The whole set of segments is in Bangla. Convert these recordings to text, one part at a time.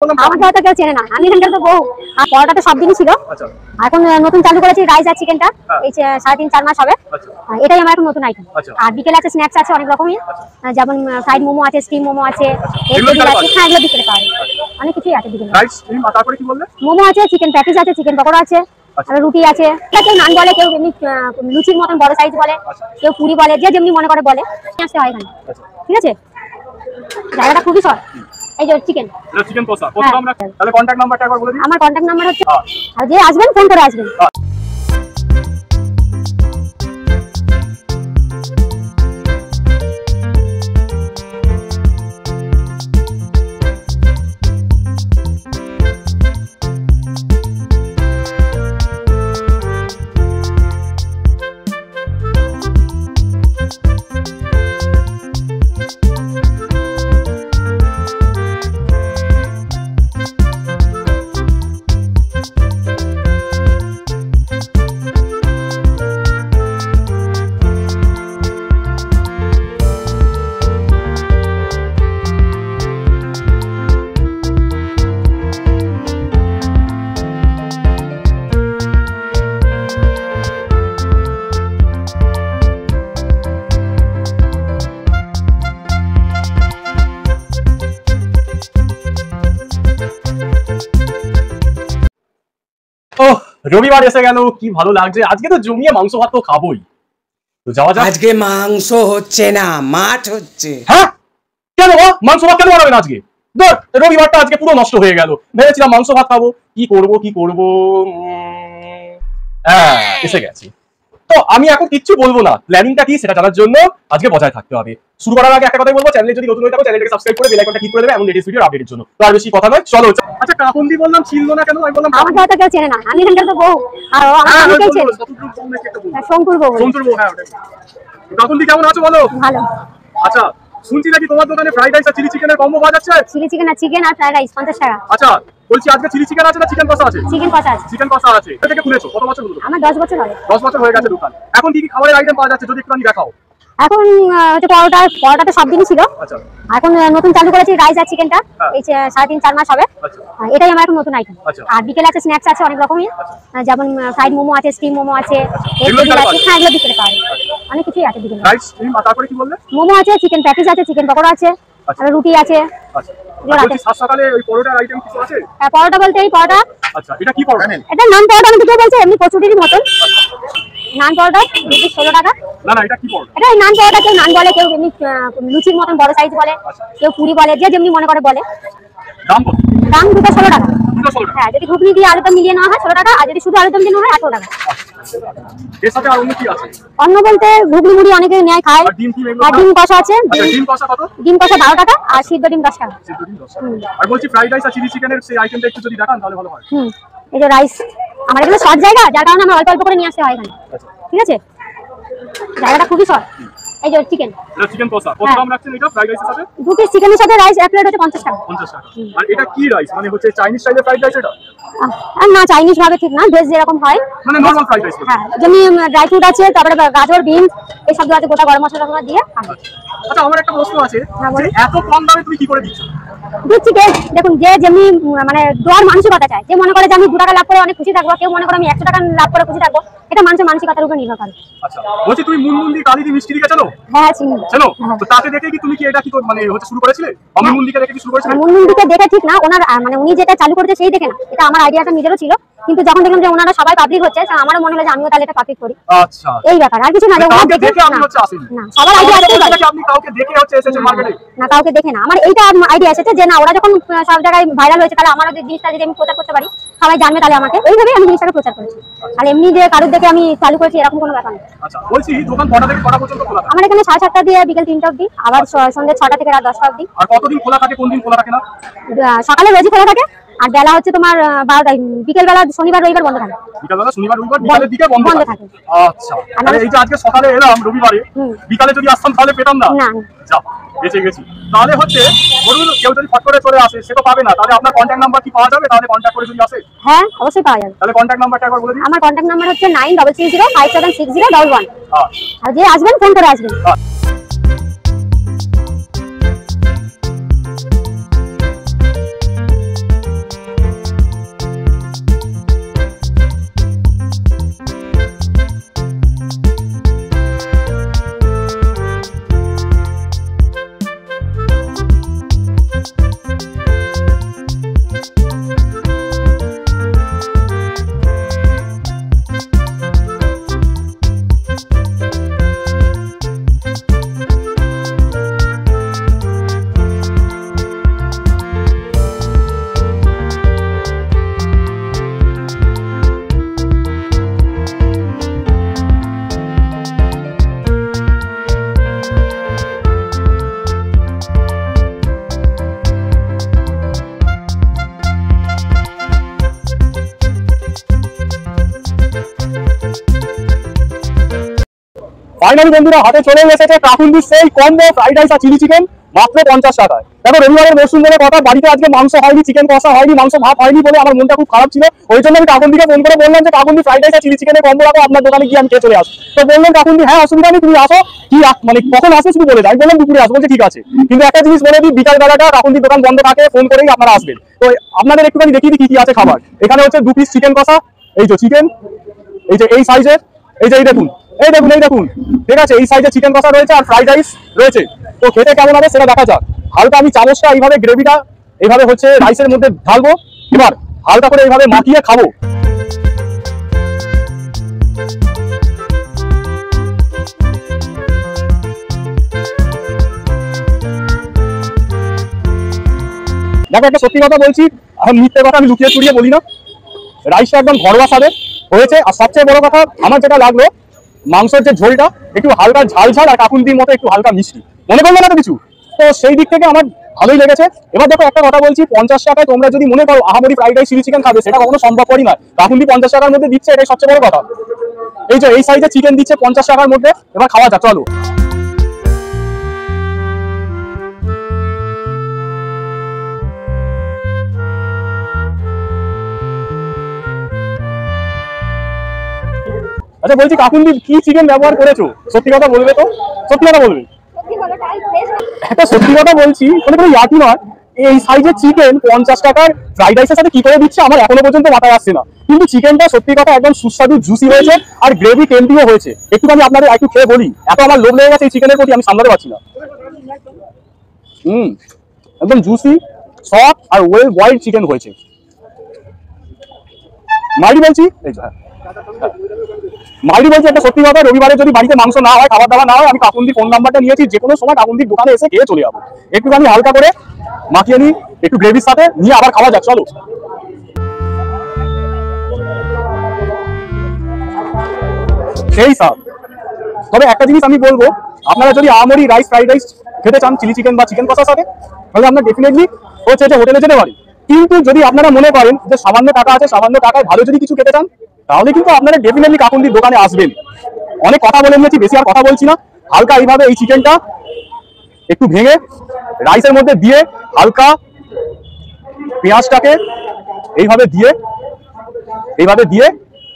আমাকে হয়তো কেউ চেনে না, আমি এখানকার তো বউ। আর পরোটা তো সব দিনই ছিল, এখন নতুন চালু করেছি রাইস আর চিকেনটা, এই 3.5-4 মাস হবে। এটাই আমার এখন নতুন আইটেম। আর বিকেলে আছে স্ন্যাক্স আছে অনেক রকমই, যেমন ফ্রাইড মোমো আছে, স্টিম মোমো আছে, এগুলো বিকেলে পাওয়া যায়, অনেক কিছুই আছে বিকেলে। মোমো আছে, চিকেন প্যাটিস আছে, চিকেন পকোড়া আছে, আর রুটি আছে। কেউ নান বলে, কেউ এমনি লুচির মতন বড় সাইজ বলে, কেউ পুরি বলে, যে যেমনি মনে করে বলে আসতে হয় এখানে। ঠিক আছে, জায়গাটা খুবই শর্ট। এই যে চিকেন কষা, তাহলে কন্টাক্ট নাম্বারটা একবার বলে দিন। আমার কন্টাক্ট নাম্বার হচ্ছে, আর যে আসবেন ফোন করে আসবেন। রবিবার এসে গেল, কি ভালো লাগছে। আজকে তো জমিয়ে মাংস ভাত তো খাবোই, তো যাওয়া যাক। আজকে মাংস হচ্ছে না, মাছ হচ্ছে। হ্যাঁ কেন মাংস ভাত কেন বানাবেন আজকে? রবিবারটা আজকে পুরো নষ্ট হয়ে গেল। ভেবেছিলাম মাংস ভাত খাবো, কি করব। হ্যাঁ এসে গেছি, তো আমি এখন কিচ্ছু বলবো না। প্ল্যানিংটা কি সেটা জানার জন্য আজকে বজায় থাকতে হবে। শুরু করার আগে একটা কথাই বলবো, চ্যানেলে যদি নতুন হয়ে থাকো চ্যানেলটাকে সাবস্ক্রাইব করে বেল আইকনটা ক্লিক করে দেবে এমন লেটেস্ট ভিডিও আপডেটের জন্য। তো আর বেশি কথা নয়, চলো। আচ্ছা কাকুন্দি বললাম, ছিল না কেন? আমি বললাম আমাকে হয়তো কেউ চেনে না, আমি এখানকার তো বউ। আর আমাকে কেউ চেনে শঙ্কুর বউ। হ্যাঁ কাকুন্দি কেমন আছো বলো? ভালো। আচ্ছা শুনছি নাকি তোমার দোকানে ফ্রাইড রাইস আর চিলি চিকেনের কম্বো পাওয়া যাচ্ছে? চিলি চিকেন আর চিকেন আর ফ্রাইড রাইস 50 টাকা। আচ্ছা বলছি আজকে চিলি চিকেন আছে না চিকেন কষা আছে? চিকেন কষা আছে। চিকেন কষা আছে। এটা থেকে খুলেছো কত বছর হলো? আমার 10 বছর হয়। 10 বছর হয়ে গেছে দোকান। এখন কি কি খাবারের আইটেম পাওয়া যাচ্ছে যদি একটু দেখাও? এখন হচ্ছে পরোটা তো সব দিনই ছিল, এখন নতুন চালু করেছি রাইস আর চিকেনটা, এই 3.5-4 মাস হবে। এটাই আমার এখন নতুন আইটেম। আর বিকেলে আছে স্ন্যাক্স আছে অনেক রকমই, যেমন ফ্রাইড মোমো আছে, স্টিম মোমো আছে, এগুলো বিকেলে পাওয়া যায়, অনেক কিছুই আছে বিকেলে। রাইস স্টিম আর তারপরে কি বললে? মোমো আছে, চিকেন প্যাটিস আছে, চিকেন পকোড়া আছে, আর রুটি আছে। সকালে ওই পরোটার আইটেম কিছু আছে? হ্যাঁ পরোটা বলতে এই পরোটা। আচ্ছা এটা কি পরোটা? এটা নান পরোটা আমি দুটো বলছি, এমনি কচুরির মতন নান পরোটা, 16 টাকা। না এটা কি পরোটা? এটা নান পরোটা, কেউ নান বলে, কেউ এমনি লুচির মতন বড় সাইজ বলে, কেউ পুরি বলে, যে যেমনি মনে করে বলে। দাম কত? দাম দুটো 16 টাকা। হ্যাঁ যদি ঘুগনি দিয়ে আলুদম মিলিয়ে নেওয়া হয় 16 টাকা, আর যদি শুধু আলুদম দিয়ে নেওয়া হয় 18 টাকা। এর সাথে আর অন্য কি আছে? অন্য বলতে ঘুগনি মুড়ি অনেকে নেয় খায়, আর ডিম কষা আছে। ডিম কষা কত? ডিম কষা 12 টাকা, আর সিদ্ধ ডিম 10 টাকা। আর বলছি ফ্রাইড রাইস আর চিলি চিকেনের সেই আইটেমটা একটু যদি দেখান তাহলে ভালো হয়। এই যে রাইস, আমার এখানে শর্ট জায়গা, যার কারণে আমি অল্প অল্প করে নিয়ে আসতে হয় এখানে। ঠিক আছে, জায়গাটা খুবই শর্ট। এই যে চিকেন কষা কত দাম রাখছেন এটা ফ্রাইড রাইসের সাথে? দু পিস চিকেনের সাথে রাইস এক প্লেট হচ্ছে 50 টাকা। 50 টাকা। আর এটা কি রাইস, মানে হচ্ছে চাইনিজ স্টাইলের ফ্রাইড রাইস এটা? না চাইনিজ ভাবে ঠিক না, ভেজ যেরকম হয় মানে নরমাল ফ্রাইড রাইস। হ্যাঁ যেমনি ড্রাই ফ্রুট আছে, তারপরে গাজর, বিনস এই সব আছে, গোটা গরম মশলা দিয়ে। আচ্ছা আমার একটা প্রশ্ন আছে, এত কম দামে তুমি কি করে দিচ্ছ? দিচ্ছি দেখুন, যে যেমনি মানে দেওয়ার মানসিকতা চায়, যে মনে করে যে আমি 2 টাকা লাভ করে অনেক খুশি থাকবো, কেউ মনে করে আমি 100 টাকা লাভ করে খুশি থাকবো, এটা মানুষের মানসিকতার উপর নির্ভর করে। আচ্ছা বলছি তুমি মুনমুন্দি কালিদি মিষ্টিরিকা জানো? হ্যাঁ চিনি। জানো? তো তাকে দেখে কি তুমি কি এটা কি মানে হচ্ছে শুরু করেছিলে? মুনমুন্দিকে দেখে কি শুরু করেছিলে? মুনমুন্দিকে দেখে ঠিক না, ওনার মানে উনি যেটা চালু করেছে সেই দেখে না, এটা আমার আইডিয়াটা নিজেরও ছিল, কিন্তু যখন দেখলাম যে ওনারা সবাই পাবলিক হচ্ছে, আমারও মনে হলো যে আমিও তাহলে এটা পাবলিক করি। আচ্ছা এই ব্যাপার, আর কিছু না। কাউকে দেখে আমি হচ্ছে আসেনি না, সবার আইডিয়া আসছে নাকি আপনি কাউকে দেখে হচ্ছে এসেছেন মার্কেটে? না কাউকে দেখে না, আমার এইটা আইডিয়া এসেছে যে না ওরা যখন সব জায়গায় ভাইরাল হয়েছে, তাহলে আমারও জিনিসটা যদি আমি প্রচার করতে পারি, সবাই জানবে, তাহলে আমাকে এইভাবেই আমি জিনিসটাকে প্রচার করেছি। আর এমনি যে কারোর দেখে আমি চালু করেছি এরকম কোনো ব্যাপার নেই। আচ্ছা বলছি দোকান কটা থেকে কটা পর্যন্ত খোলা থাকে? আমার এখানে 7:30 দিয়ে বিকেল 3টা অবধি, আবার সন্ধ্যে 6টা থেকে রাত 10টা অবধি। আর কতদিন খোলা থাকে, কোন দিন খোলা থাকে না? সকালে রোজই খোলা থাকে, আর বেলা হচ্ছে তোমার 12টায়, বিকেল বেলা শনিবার রবিবার বন্ধ থাকে। বিকেল বেলা শনিবার রবিবার বিকেলের দিকে বন্ধ থাকে। আচ্ছা মানে এই যে আজকে সকালে এলাম রবিবারে, বিকালে যদি আসতাম তাহলে পেতাম না? না যা বেঁচে গেছি। তাহলে হচ্ছে ধরুন কেউ যদি ফট করে চলে আসে, সে তো পাবে না, তাহলে আপনার কন্ট্যাক্ট নাম্বার কি পাওয়া যাবে? তাহলে কন্ট্যাক্ট করে যদি আসে? হ্যাঁ অবশ্যই পাওয়া যাবে। তাহলে কন্ট্যাক্ট নাম্বারটা একবার বলে দিন। আমার কন্ট্যাক্ট নাম্বার হচ্ছে 9330576011। আর যে আসবেন ফোন করে আসবেন। ফাইনালি বন্ধুরা হাতে চলে এসেছে কাকুন্দির সেই কম্বো ফ্রাইড রাইস আর চিলি চিকেন মাত্র 50 টাকায়। দেখো রবিবারের মরশুম বলে কথা, বাড়িতে আজকে মাংস হয়নি, চিকেন কষা হয়নি, মাংস ভাত হয়নি বলে আমার মনটা খুব খারাপ ছিল। ওই জন্য আমি কাকুন্দিকে ফোন করে বললাম যে কাকুন্দি ফ্রাইড রাইস আর চিলি চিকেনের কম্বো রাখো, আপনার দোকানে গিয়ে আমি খেয়ে চলে আসবো। তো বললেন কাকুন্দি হ্যাঁ অসুবিধা নেই, তুমি আসো, কি মানে কখন আসো শুধু বলে দাও। আমি বললাম দুপুরে আসবো। বলছে ঠিক আছে, কিন্তু একটা জিনিস বলে দিই, বিকাল বেলাটা কাকুন্দির দোকান বন্ধ থাকে, ফোন করেই আপনারা আসবেন। তো আপনাদের একটুখানি দেখিয়ে দিই কি কি আছে খাবার। এখানে হচ্ছে 2 পিস চিকেন কষা, এই যে চিকেন, এই যে এই সাইজের, এই যে এই দেখুন, এই দেখুন, এই দেখুন, ঠিক আছে, এই সাইজে চিকেন কষা রয়েছে আর ফ্রাইড রাইস রয়েছে। তো খেতে কেমন হবে সেটা দেখা যাক। হালকা আমি চামচটা এইভাবে গ্রেভিটা এইভাবে হচ্ছে রাইসের মধ্যে ঢালবো, এবার হালকা করে এইভাবে মাখিয়ে খাবো। দেখো একটা সত্যি কথা বলছি, আমি মিথ্যে কথা আমি লুকিয়ে চুরিয়ে বলি না, রাইসটা একদম ঘরোয়া স্বাদের হয়েছে। আর সবচেয়ে বড় কথা আমার যেটা লাগলো, মাংসের যে ঝোলটা একটু হালকা ঝাল ঝাল আর কাকুন্দির মতো একটু হালকা মিষ্টি, মনে করলো না তো কিছু। তো সেই দিক থেকে আমার ভালোই লেগেছে। এবার দেখো একটা কথা বলছি, 50 টাকায় তোমরা যদি মনে করো আহামরি ফ্রাইড রাইস চিলি চিকেন খাবে, সেটা কখনো সম্ভবপরই নয়। কাকুন্দি 50 টাকার মধ্যে দিচ্ছে, এটাই সবচেয়ে বড় কথা। এই যে এই সাইজে চিকেন দিচ্ছে 50 টাকার মধ্যে, এবার খাওয়া যাক চলো। আচ্ছা বলছি কাকুন্দি কি চিকেন ব্যবহার করেছো, সত্যি কথা বলবে তো? সত্যি কথা বলবে? একটা সত্যি কথা বলছি, মানে কোনো ইয়াকি নয়, এই সাইজের চিকেন 50 টাকার ফ্রাইড রাইসের সাথে কি করে দিচ্ছে আমার এখনো পর্যন্ত মাথায় আসছে না। কিন্তু চিকেনটা সত্যি কথা একদম সুস্বাদু জুসি হয়েছে আর গ্রেভি টেম্পিও হয়েছে। একটুখানি আপনাদের একটু খেয়ে বলি, এত আমার লোভ লেগে গেছে এই চিকেনের প্রতি, আমি সামলাতে পারছি না। একদম juicy, soft are well boiled chicken হয়েছে। মাইরি বলছি, এই যে মাইরি বলছি একটা সত্যি কথা, রবিবারে যদি বাড়িতে মাংস না হয়, খাবার দাবার না হয়, আমি কাকুন্দির ফোন নাম্বারটা নিয়েছি, যে কোনো সময় কাকুন্দির দোকানে এসে খেয়ে চলে যাবো। একটুখানি হালকা করে মাখিয়ে নিই একটু গ্রেভির সাথে, নিয়ে আবার খাওয়া যাক চলো। সেই স্বাদ। তবে একটা জিনিস আমি বলবো, আপনারা যদি আহামরি রাইস ফ্রাইড রাইস খেতে চান চিলি চিকেন বা চিকেন কষার সাথে, তাহলে আপনারা ডেফিনেটলি হচ্ছে যে হোটেলে যেতে পারেন। কিন্তু যদি আপনারা মনে করেন যে সামান্য টাকা আছে, সামান্য টাকায় ভালো যদি কিছু খেতে চান, তাহলে কিন্তু আপনারা ডেফিনেটলি কাকুন্দির দোকানে আসবেন। অনেক কথা বলে নিয়েছি, বেশি আর কথা বলছি না। হালকা এইভাবে এই চিকেনটা একটু ভেঙে রাইসের মধ্যে দিয়ে, হালকা পেঁয়াজটাকে এইভাবে দিয়ে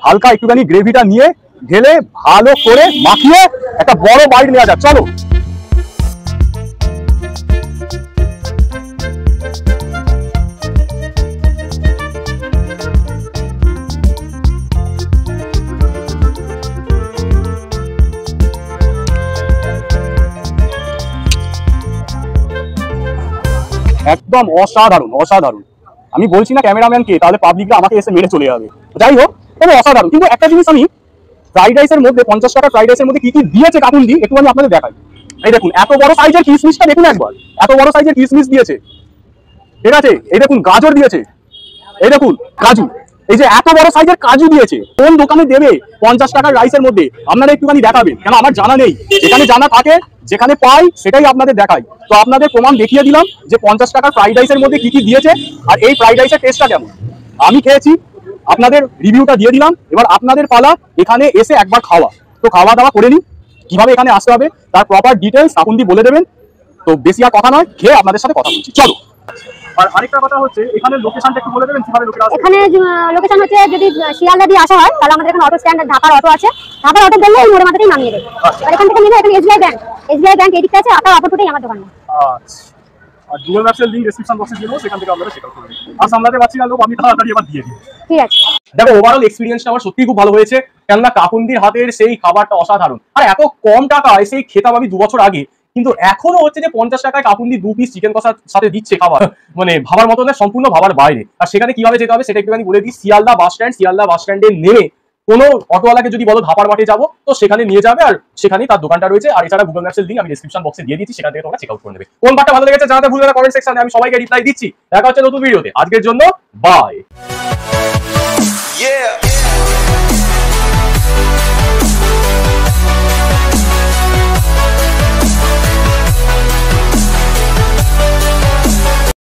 হালকা একটুখানি গ্রেভিটা নিয়ে ঢেলে ভালো করে মাখিয়ে একটা বড় বাইট নেওয়া যাক চলো। একদম অসাধারণ অসাধারণ। আমি বলছি না ক্যামেরাম্যানকে, তাহলে পাবলিকরা আমাকে এসে মেরে চলে যাবে। যাই হোক, তবে অসাধারণ। কিন্তু একটা জিনিস আমি ফ্রাইড রাইসের মধ্যে 50 টাকা ফ্রাইড রাইসের মধ্যে কি কি দিয়েছে কাকুন্দি একটু আমি আপনাদের দেখাই। এই দেখুন এত বড় সাইজের কিশমিশটা দেখুন একবার, এত বড় সাইজের কিশমিশ দিয়েছে, ঠিক আছে। এই দেখুন গাজর দিয়েছে, এই দেখুন কাজু, এই যে এত বড় সাইজের কাজু দিয়েছে। কোন দোকানে দেবে 50 টাকার রাইসের মধ্যে? আপনারা একটুখানি দেখাবেন, কেন আমার জানা নেই। যেখানে জানা থাকে, যেখানে পাই, সেটাই আপনাদের দেখাই। তো আপনাদের প্রমাণ দেখিয়ে দিলাম যে 50 টাকার ফ্রাইড রাইসের মধ্যে কি কি দিয়েছে আর এই ফ্রাইড রাইসের টেস্টটা কেমন। আমি খেয়েছি, আপনাদের রিভিউটা দিয়ে দিলাম। এবার আপনাদের পালা এখানে এসে একবার খাওয়া। তো খাওয়া দাওয়া করে নিন, কিভাবে এখানে আসতে হবে তার প্রপার ডিটেলস কাকুন্দি বলে দেবেন। তো বেশি আর কথা নয়, খেয়ে আপনাদের সাথে কথা বলছি চলো। আর আরেকটা কথা হচ্ছে, এখানে লোকেশনটা একটু বলে দেবেন কিভাবে লোকেরা আসবে। এখানে লোকেশন হচ্ছে যদি শিয়ালদা দিয়ে আসা হয়, তাহলে আমাদের এখানে অটো স্ট্যান্ড, ঢাকার অটো আছে, ঢাকার অটো গেলে এই মোড়ের মাথাতেই নামিয়ে দেবে। আর এখান থেকে নিলে এখানে এসবিআই ব্যাংক এদিকে আছে, আপনার অটোটাই আমার দোকান। আচ্ছা, আর গুগল ম্যাপসের লিংক ডেসক্রিপশন বক্সে দিয়ে দেবো, সেখান থেকে আপনারা চেক আউট করে নিন। আর সামলাতে পারছি না লোক, আমি তাড়াতাড়ি এবার দিয়ে দিই। ঠিক আছে। দেখো ওভারঅল এক্সপিরিয়েন্সটা আমার সত্যিই খুব ভালো হয়েছে, কেননা কাকুন্দির হাতের সেই খাবারটা অসাধারণ। আর এত কম টাকায় সেই খেতাম আমি 2 বছর আগে, কিন্তু এখনো হচ্ছে যে 50 টাকায় কাকুন্দি 2 পিস চিকেন কষার সাথে দিচ্ছে খাবার, মানে ভাবার মতো না, সম্পূর্ণ ভাবার বাইরে। আর সেখানে কিভাবে যেতে হবে সেটা একটুখানি বলে দিই। শিয়ালদা বাস স্ট্যান্ডে নেমে কোনো অটোওয়ালাকে যদি বলো ধাপার মাঠে যাবো, তো সেখানে নিয়ে যাবে, আর সেখানেই তার দোকানটা রয়েছে। আর এছাড়া গুগল ম্যাপসের লিংক আমি ডেসক্রিপশন বক্সে দিয়ে দিচ্ছি, সেখান থেকে তোমরা চেক আউট করে নেবে। কোন পার্টটা ভালো লেগেছে জানাতে ভুলবে না কমেন্ট সেকশনে, আমি সবাইকে রিপ্লাই দিচ্ছি। দেখা হচ্ছে নতুন ভিডিওতে, আজকের জন্য বাই।